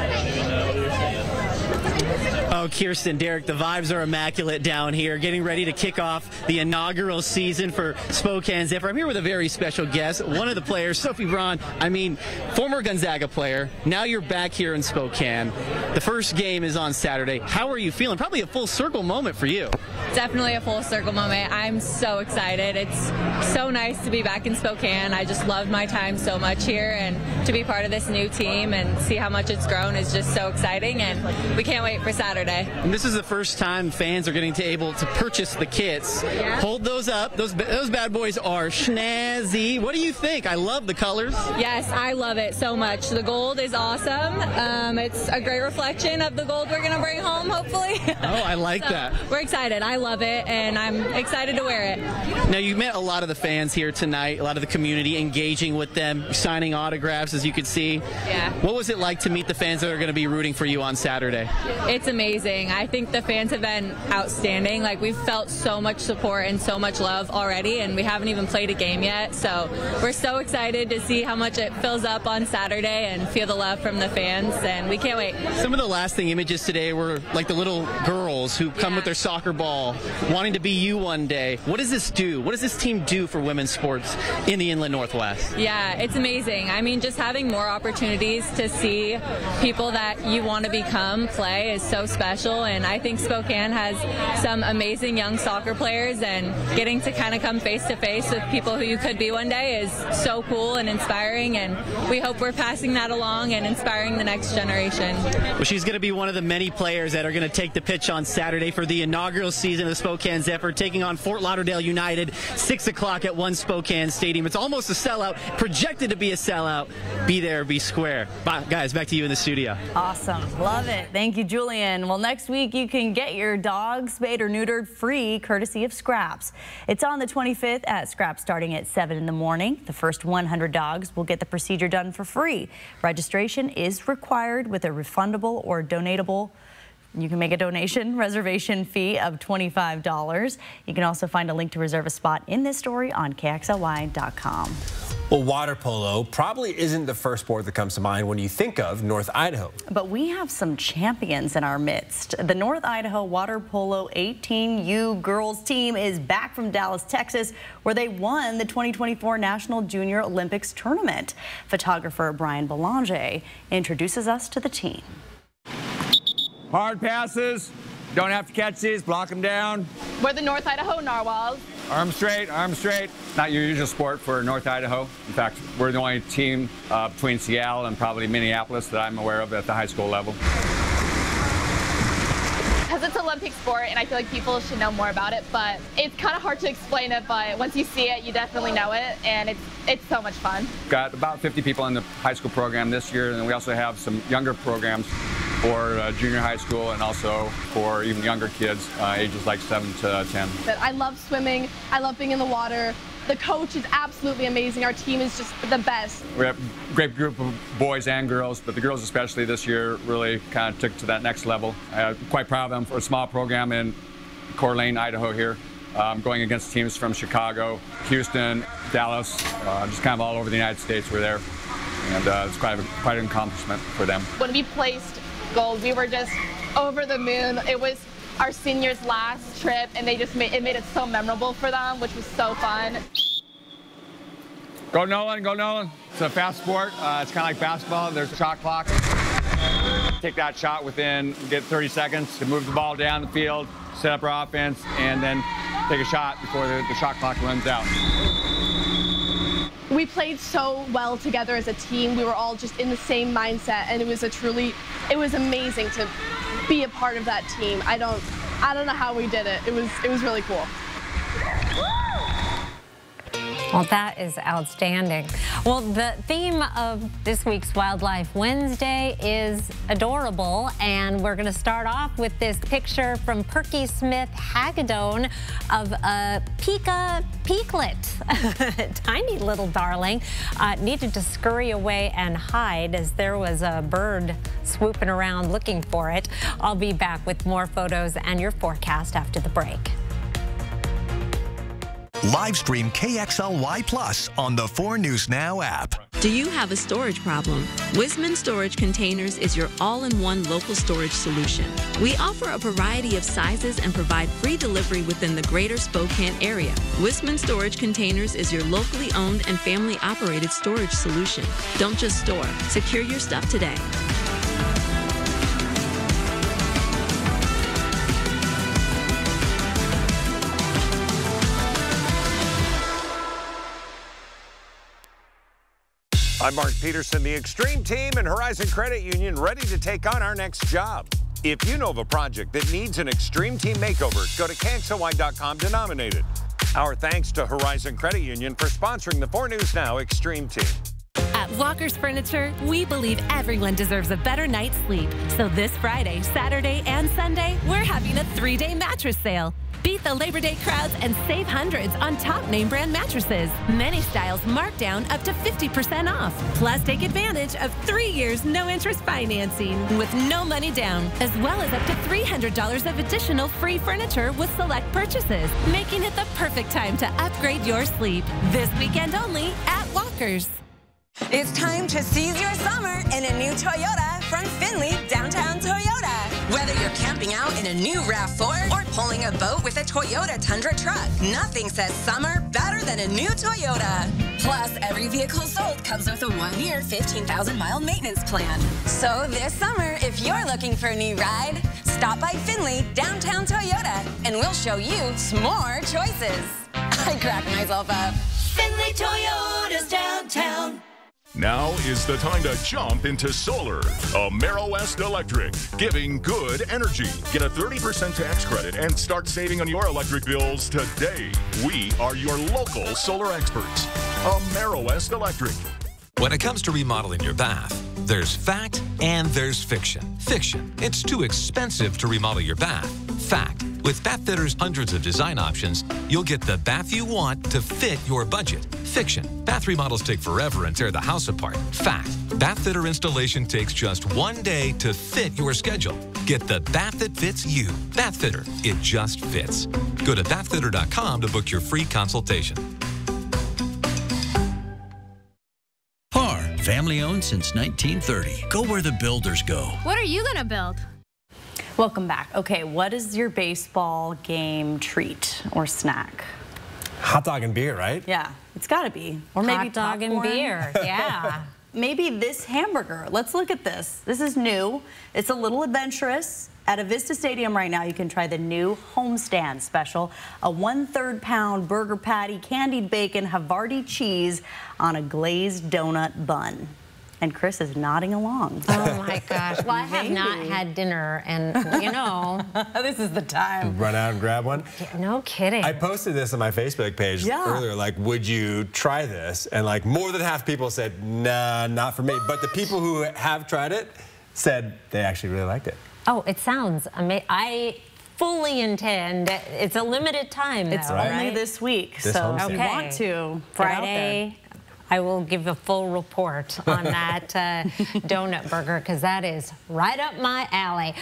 Oh, Kirsten, Derek, the vibes are immaculate down here, getting ready to kick off the inaugural season for Spokane Zephyr. I'm here with a very special guest, one of the players, Sophie Braun. I mean, former Gonzaga player. Now you're back here in Spokane. The first game is on Saturday. How are you feeling? Probably a full circle moment for you. definitely a full circle moment. I'm so excited. It's so nice to be back in Spokane. I just loved my time so much here, and to be part of this new team and see how much it's grown is just so exciting, and we can't wait for Saturday. And this is the first time fans are getting able to purchase the kits. Yeah. Hold those up. Those bad boys are snazzy. What do you think? I love the colors. Yes, I love it so much. The gold is awesome. It's a great reflection of the gold we're going to bring home, hopefully. Oh, I like that. We're excited. I love it, and I'm excited to wear it. Now, you met a lot of the fans here tonight, a lot of the community, engaging with them, signing autographs, as you could see. Yeah. What was it like to meet the fans that are going to be rooting for you on Saturday? It's amazing. I think the fans have been outstanding. Like, we've felt so much support and so much love already, and we haven't even played a game yet. So we're so excited to see how much it fills up on Saturday and feel the love from the fans, and we can't wait. Some of the lasting images today were like the little girls who come with their soccer ball, wanting to be you one day. What does this do? What does this team do for women's sports in the Inland Northwest? Yeah, it's amazing. I mean, just having more opportunities to see people that you want to become play is so special, and I think Spokane has some amazing young soccer players, and getting to kind of come face to face with people who you could be one day is so cool and inspiring, and we hope we're passing that along and inspiring the next generation. Well, she's going to be one of the many players that are going to take the pitch on Saturday for the inaugural season of the Spokane Zephyr, taking on Fort Lauderdale United, 6 o'clock at One Spokane Stadium. It's almost a sellout, projected to be a sellout. Be there, be square. Bye, guys, back to you in the studio. Awesome. Love it. Thank you, Julian. Well, next week you can get your dog spayed or neutered free, courtesy of Scraps. It's on the 25th at Scraps, starting at 7 in the morning. The first 100 dogs will get the procedure done for free. Registration is required with a refundable or donatable. You can make a donation reservation fee of $25. You can also find a link to reserve a spot in this story on KXLY.com. Well, water polo probably isn't the first sport that comes to mind when you think of North Idaho. But we have some champions in our midst. The North Idaho Water Polo 18U girls team is back from Dallas, Texas, where they won the 2024 National Junior Olympics tournament. Photographer Brian Belanger introduces us to the team. Hard passes, don't have to catch these, block them down. We're the North Idaho Narwhals. Arms straight, arms straight. Not your usual sport for North Idaho. In fact, we're the only team between Seattle and probably Minneapolis that I'm aware of at the high school level. Because it's an Olympic sport and I feel like people should know more about it, but it's kind of hard to explain it, but once you see it, you definitely know it, and it's so much fun. Got about 50 people in the high school program this year, and then we also have some younger programs for junior high school and also for even younger kids, ages like 7 to 10. I love swimming. I love being in the water. The coach is absolutely amazing. Our team is just the best. We have a great group of boys and girls, but the girls especially this year really kind of took to that next level. I'm quite proud of them for a small program in Coeur d'Alene, Idaho here, going against teams from Chicago, Houston, Dallas, just kind of all over the United States we're there. And it's quite an accomplishment for them. When we placed gold, we were just over the moon. It was our seniors' last trip, and they just made it so memorable for them, which was so fun. Go Nolan, go Nolan. It's a fast sport. It's kind of like basketball. There's a shot clock. Take that shot within, get 30 seconds to move the ball down the field, set up our offense, and then take a shot before the shot clock runs out. We played so well together as a team. We were all just in the same mindset, and it was amazing to be a part of that team. I don't know how we did it. It was really cool. Well, that is outstanding. Well, the theme of this week's Wildlife Wednesday is adorable, and we're going to start off with this picture from Perky Smith Hagadone of a Pika Peaklet. Tiny little darling needed to scurry away and hide as there was a bird swooping around looking for it. I'll be back with more photos and your forecast after the break. Live stream KXLY Plus on the 4 News Now app. Do you have a storage problem? Wisman Storage Containers is your all-in-one local storage solution. We offer a variety of sizes and provide free delivery within the greater Spokane area. Wisman Storage Containers is your locally owned and family-operated storage solution. Don't just store. Secure your stuff today. I'm Mark Peterson, the Extreme Team and Horizon Credit Union, ready to take on our next job. If you know of a project that needs an Extreme Team makeover, go to KXLY.com to nominate it. Our thanks to Horizon Credit Union for sponsoring the 4 News Now Extreme Team. At Walker's Furniture, we believe everyone deserves a better night's sleep. So this Friday, Saturday, and Sunday, we're having a 3-day mattress sale. Beat the Labor Day crowds and save hundreds on top name brand mattresses. Many styles marked down up to 50% off. Plus, take advantage of 3 years no interest financing with no money down, as well as up to $300 of additional free furniture with select purchases, making it the perfect time to upgrade your sleep. This weekend only at Walker's. It's time to seize your summer in a new Toyota from Findlay Downtown Toyota. Whether you're camping out in a new RAV4 or pulling a boat with a Toyota Tundra truck, nothing says summer better than a new Toyota. Plus, every vehicle sold comes with a 1-year, 15,000-mile maintenance plan. So this summer, if you're looking for a new ride, stop by Findlay Downtown Toyota and we'll show you some more choices. I cracked myself up. Findlay Toyota's downtown. Now is the time to jump into solar. AmeriWest Electric, giving good energy. Get a 30% tax credit and start saving on your electric bills today. We are your local solar experts. AmeriWest Electric. When it comes to remodeling your bath, there's fact and there's fiction. Fiction, it's too expensive to remodel your bath. Fact, with Bathfitter's hundreds of design options, you'll get the bath you want to fit your budget. Fiction, bath remodels take forever and tear the house apart. Fact, Bathfitter installation takes just 1 day to fit your schedule. Get the bath that fits you. Bathfitter, it just fits. Go to bathfitter.com to book your free consultation. Par, family owned since 1930. Go where the builders go. What are you going to build? Welcome back. Okay, what is your baseball game treat or snack? Hot dog and beer, right? Yeah, it's got to be. Or maybe hot dog and beer, yeah. Maybe this hamburger. Let's look at this. This is new. It's a little adventurous. At Avista Stadium right now, you can try the new Homestand special, a 1/3 pound burger patty, candied bacon, Havarti cheese on a glazed donut bun. And Chris is nodding along. Oh my gosh. Well, I have not had dinner, and you know. This is the time. Run out and grab one? Yeah, no kidding. I posted this on my Facebook page earlier, like, would you try this? And like more than half people said, nah, not for me. But the people who have tried it said they actually really liked it. Oh, it sounds amazing. I fully intend, it's a limited time though, It's only this week, so if you want to, Friday, I will give a full report on that donut burger, because that is right up my alley.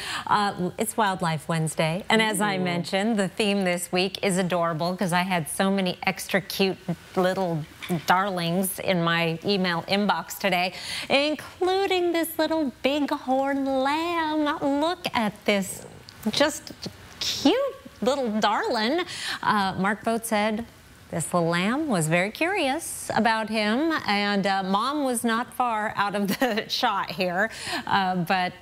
It's Wildlife Wednesday, and as I mentioned, the theme this week is adorable, because I had so many extra cute little darlings in my email inbox today, including this little bighorn lamb. Look at this just cute little darling. Mark Vogt said this little lamb was very curious about him, and Mom was not far out of the shot here, but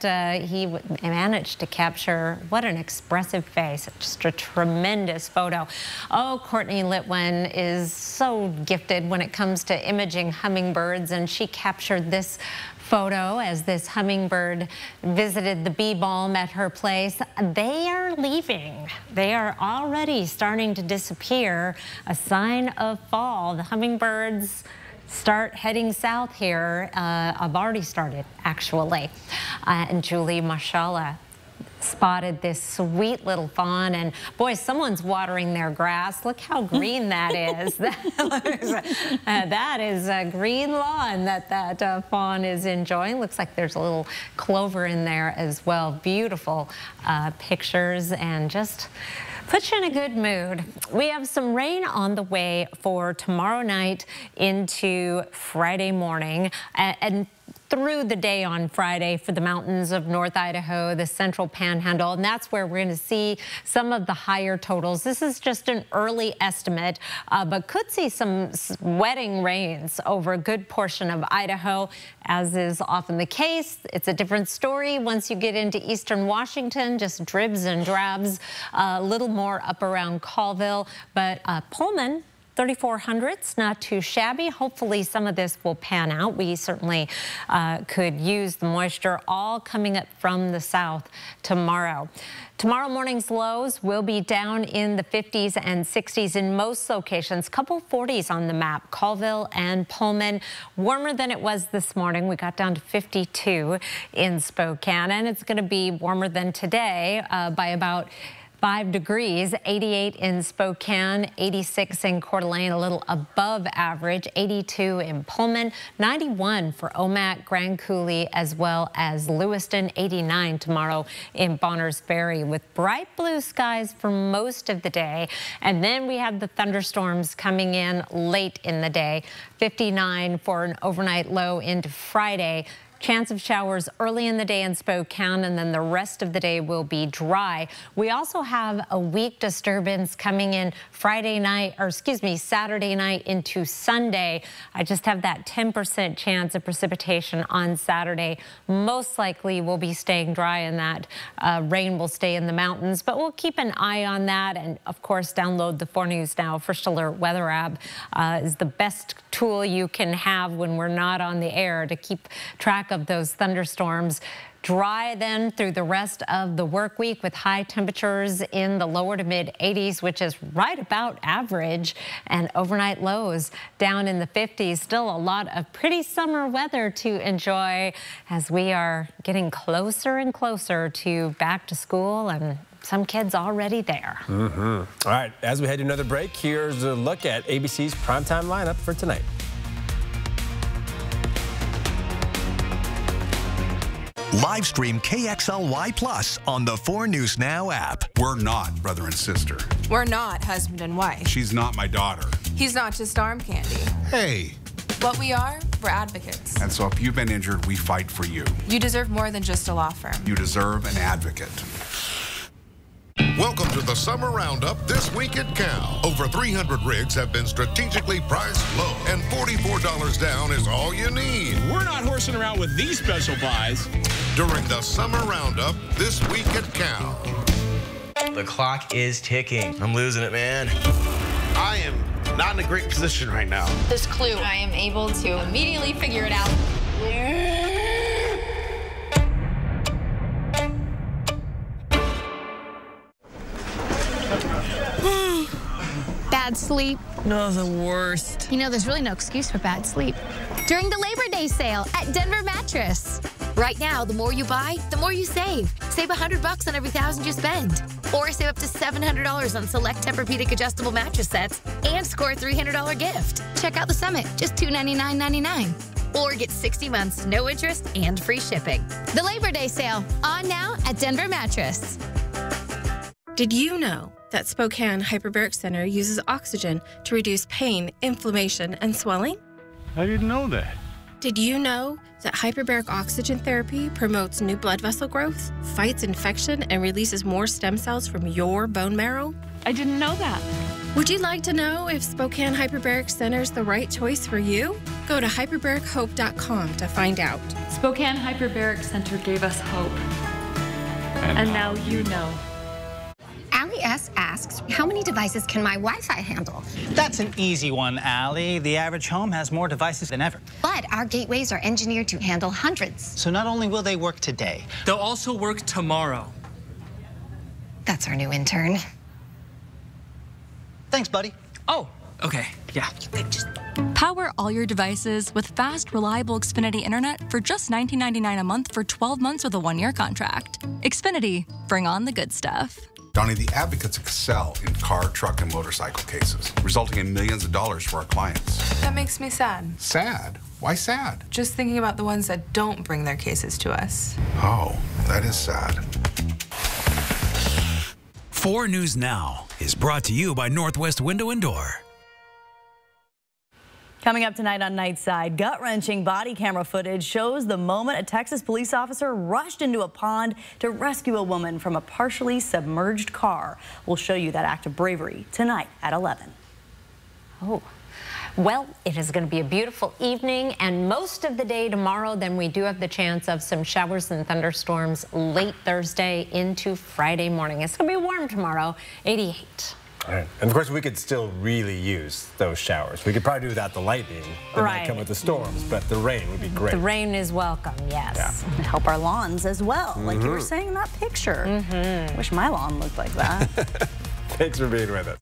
he managed to capture what an expressive face. Just a tremendous photo. Oh, Courtney Litwin is so gifted when it comes to imaging hummingbirds, and she captured this photo as this hummingbird visited the bee balm at her place. They are leaving. They are already starting to disappear, a sign of fall. The hummingbirds start heading south here. I've already started, actually. And Julie, mashallah, spotted this sweet little fawn, and boy, someone's watering their grass. Look how green that is. That is a green lawn that fawn is enjoying. Looks like there's a little clover in there as well. Beautiful pictures, and just puts you in a good mood. We have some rain on the way for tomorrow night into Friday morning, and through the day on Friday for the mountains of North Idaho, the central panhandle, and that's where we're going to see some of the higher totals. This is just an early estimate, but could see some wetting rains over a good portion of Idaho. As is often the case, it's a different story once you get into eastern Washington, just dribs and drabs, a little more up around Colville, but Pullman, 3400s, not too shabby. Hopefully some of this will pan out. We certainly could use the moisture, all coming up from the south tomorrow. Tomorrow morning's lows will be down in the 50s and 60s in most locations. Couple 40s on the map, Colville and Pullman. Warmer than it was this morning. We got down to 52 in Spokane, and it's going to be warmer than today by about 5 degrees, 88 in Spokane, 86 in Coeur d'Alene, a little above average, 82 in Pullman, 91 for Omak, Grand Coulee, as well as Lewiston, 89 tomorrow in Bonners Ferry, with bright blue skies for most of the day. And then we have the thunderstorms coming in late in the day, 59 for an overnight low into Friday. Chance of showers early in the day in Spokane, and then the rest of the day will be dry. We also have a weak disturbance coming in Saturday night into Sunday. I just have that 10% chance of precipitation on Saturday. Most likely we'll be staying dry, and that rain will stay in the mountains, but we'll keep an eye on that. And of course, download the 4 News Now First Alert weather app. Is the best tool you can have when we're not on the air to keep track of those thunderstorms. Dry then through the rest of the work week, with high temperatures in the lower to mid 80s, which is right about average, and overnight lows down in the 50s. Still a lot of pretty summer weather to enjoy as we are getting closer and closer to back to school, and some kids already there. All right, as we head to another break, here's a look at ABC's primetime lineup for tonight. Live stream KXLY Plus on the 4 News Now app. We're not brother and sister. We're not husband and wife. She's not my daughter. He's not just arm candy. Hey. What we are, we're advocates. And so if you've been injured, we fight for you. You deserve more than just a law firm. You deserve an advocate. Welcome to the Summer Roundup this week at Cal. Over 300 rigs have been strategically priced low, and $44 down is all you need. We're not horsing around with these special buys. During the Summer Roundup this week at Cal. The clock is ticking. I'm losing it, man. I am not in a great position right now. This clue, I am able to immediately figure it out. Bad sleep. No, the worst. You know, there's really no excuse for bad sleep. During the Labor Day sale at Denver Mattress. Right now, the more you buy, the more you save. Save $100 on every $1,000 you spend. Or save up to $700 on select Tempur-Pedic adjustable mattress sets and score a $300 gift. Check out the Summit, just $299.99. Or get 60 months, no interest, and free shipping. The Labor Day sale, on now at Denver Mattress. Did you know that Spokane Hyperbaric Center uses oxygen to reduce pain, inflammation, and swelling? I didn't know that. Did you know that hyperbaric oxygen therapy promotes new blood vessel growth, fights infection, and releases more stem cells from your bone marrow? I didn't know that. Would you like to know if Spokane Hyperbaric Center is the right choice for you? Go to hyperbarichope.com to find out. Spokane Hyperbaric Center gave us hope. And now you know. Allie S. asks, how many devices can my Wi-Fi handle? That's an easy one, Allie. The average home has more devices than ever. But our gateways are engineered to handle hundreds. So not only will they work today, they'll also work tomorrow. That's our new intern. Thanks, buddy. Oh, okay, yeah. Power all your devices with fast, reliable Xfinity Internet for just $19.99 a month for 12 months with a 1-year contract. Xfinity, bring on the good stuff. Donnie, the advocates excel in car, truck, and motorcycle cases, resulting in millions of dollars for our clients. That makes me sad. Sad? Why sad? Just thinking about the ones that don't bring their cases to us. Oh, that is sad. 4 News Now is brought to you by Northwest Window and Door. Coming up tonight on Nightside, gut-wrenching body camera footage shows the moment a Texas police officer rushed into a pond to rescue a woman from a partially submerged car. We'll show you that act of bravery tonight at 11. Oh. Well, it is going to be a beautiful evening and most of the day tomorrow. Then we do have the chance of some showers and thunderstorms late Thursday into Friday morning. It's going to be warm tomorrow, 88. Right. And of course, we could still really use those showers. We could probably do without the lightning that might come with the storms, but the rain would be great. The rain is welcome, yes. Yeah. And help our lawns as well, like you were saying in that picture. Wish my lawn looked like that. Thanks for being with us.